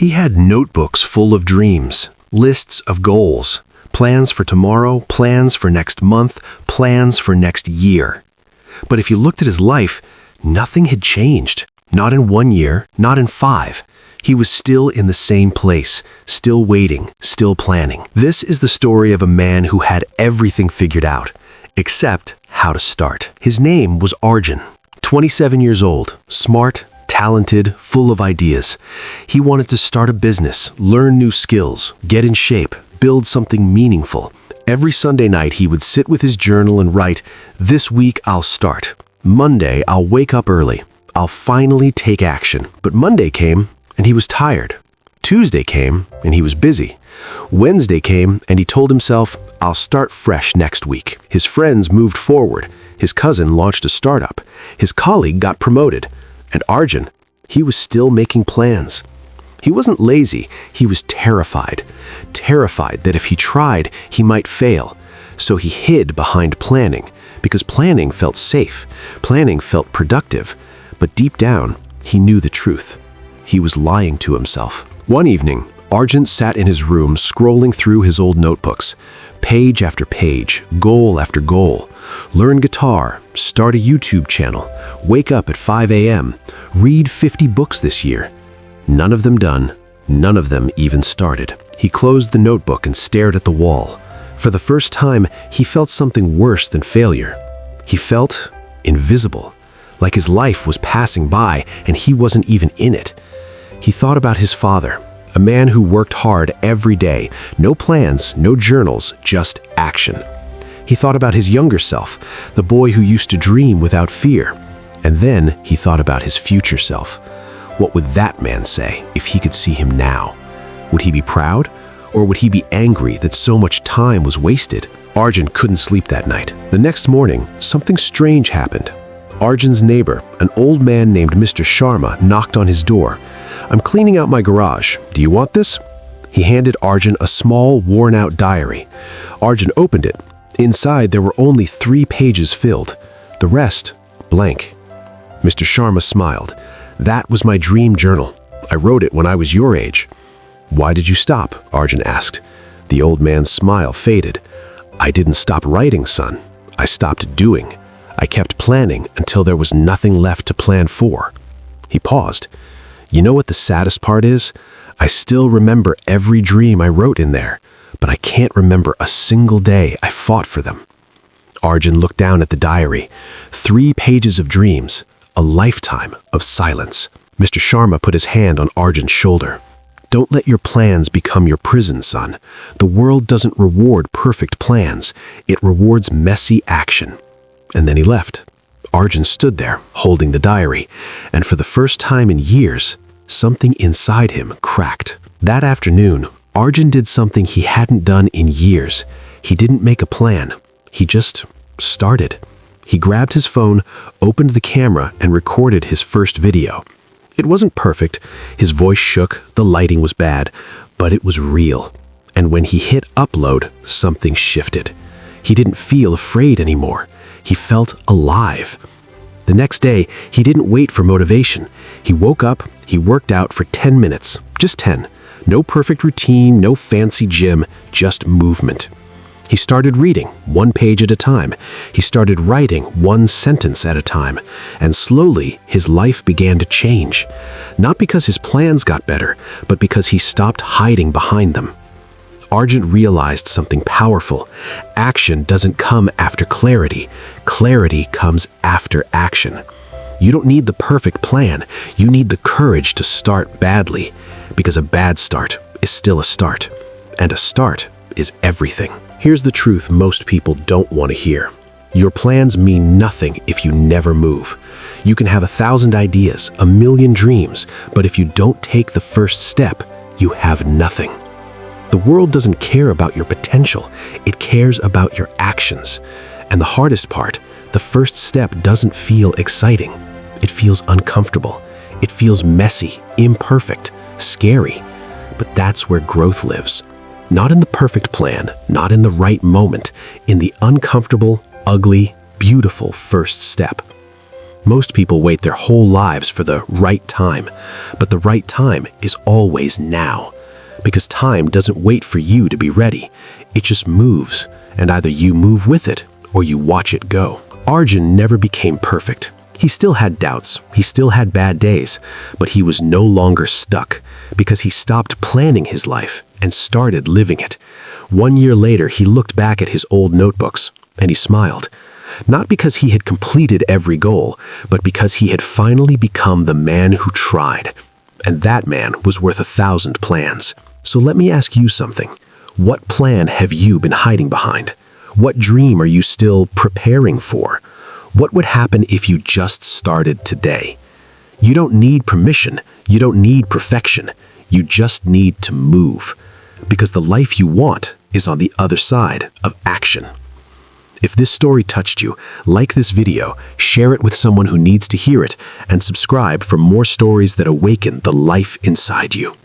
He had notebooks full of dreams, lists of goals, plans for tomorrow, plans for next month, plans for next year. But if you looked at his life, nothing had changed. Not in 1 year, not in 5. He was still in the same place, still waiting, still planning. This is the story of a man who had everything figured out, except how to start. His name was Arjun, 27 years old, smart, talented, full of ideas. He wanted to start a business, learn new skills, get in shape, build something meaningful. Every Sunday night he would sit with his journal and write, "This week I'll start. Monday I'll wake up early. I'll finally take action." But Monday came and he was tired. Tuesday came and he was busy. Wednesday came and he told himself, "I'll start fresh next week." His friends moved forward. His cousin launched a startup. His colleague got promoted. And Arjun, he was still making plans. He wasn't lazy, he was terrified. Terrified that if he tried, he might fail. So he hid behind planning, because planning felt safe. Planning felt productive. But deep down, he knew the truth. He was lying to himself. One evening, Arjun sat in his room scrolling through his old notebooks. Page after page, goal after goal. Learn guitar, start a YouTube channel, wake up at 5 a.m., read 50 books this year. None of them done, none of them even started. He closed the notebook and stared at the wall. For the first time, he felt something worse than failure. He felt invisible, like his life was passing by and he wasn't even in it. He thought about his father, a man who worked hard every day, no plans, no journals, just action. He thought about his younger self, the boy who used to dream without fear. And then he thought about his future self. What would that man say if he could see him now? Would he be proud? Or would he be angry that so much time was wasted? Arjun couldn't sleep that night. The next morning, something strange happened. Arjun's neighbor, an old man named Mr. Sharma, knocked on his door. "I'm cleaning out my garage. Do you want this?" He handed Arjun a small, worn-out diary. Arjun opened it. Inside, there were only 3 pages filled. The rest, blank. Mr. Sharma smiled. "That was my dream journal. I wrote it when I was your age." "Why did you stop?" Arjun asked. The old man's smile faded. "I didn't stop writing, son. I stopped doing. I kept planning until there was nothing left to plan for." He paused. "You know what the saddest part is? I still remember every dream I wrote in there, but I can't remember a single day I fought for them." Arjun looked down at the diary. 3 pages of dreams, a lifetime of silence. Mr. Sharma put his hand on Arjun's shoulder. "Don't let your plans become your prison, son. The world doesn't reward perfect plans. It rewards messy action." And then he left. Arjun stood there, holding the diary, and for the first time in years, something inside him cracked. That afternoon, Arjun did something he hadn't done in years. He didn't make a plan. He just started. He grabbed his phone, opened the camera, and recorded his first video. It wasn't perfect. His voice shook, the lighting was bad, but it was real. And when he hit upload, something shifted. He didn't feel afraid anymore. He felt alive. The next day, he didn't wait for motivation. He woke up, he worked out for 10 minutes, just 10. No perfect routine, no fancy gym, just movement. He started reading, 1 page at a time. He started writing 1 sentence at a time. And slowly, his life began to change. Not because his plans got better, but because he stopped hiding behind them. Arjun realized something powerful. Action doesn't come after clarity. Clarity comes after action. You don't need the perfect plan. You need the courage to start badly. Because a bad start is still a start. And a start is everything. Here's the truth most people don't want to hear. Your plans mean nothing if you never move. You can have 1,000 ideas, 1,000,000 dreams, but if you don't take the first step, you have nothing. The world doesn't care about your potential. It cares about your actions. And the hardest part, the first step doesn't feel exciting. It feels uncomfortable. It feels messy, imperfect, scary. But that's where growth lives. Not in the perfect plan, not in the right moment, in the uncomfortable, ugly, beautiful first step. Most people wait their whole lives for the right time, but the right time is always now. Because time doesn't wait for you to be ready. It just moves, and either you move with it or you watch it go. Arjun never became perfect. He still had doubts, he still had bad days, but he was no longer stuck because he stopped planning his life and started living it. 1 year later, he looked back at his old notebooks and he smiled. Not because he had completed every goal, but because he had finally become the man who tried. And that man was worth 1,000 plans. So let me ask you something. What plan have you been hiding behind? What dream are you still preparing for? What would happen if you just started today? You don't need permission. You don't need perfection. You just need to move. Because the life you want is on the other side of action. If this story touched you, like this video, share it with someone who needs to hear it, and subscribe for more stories that awaken the life inside you.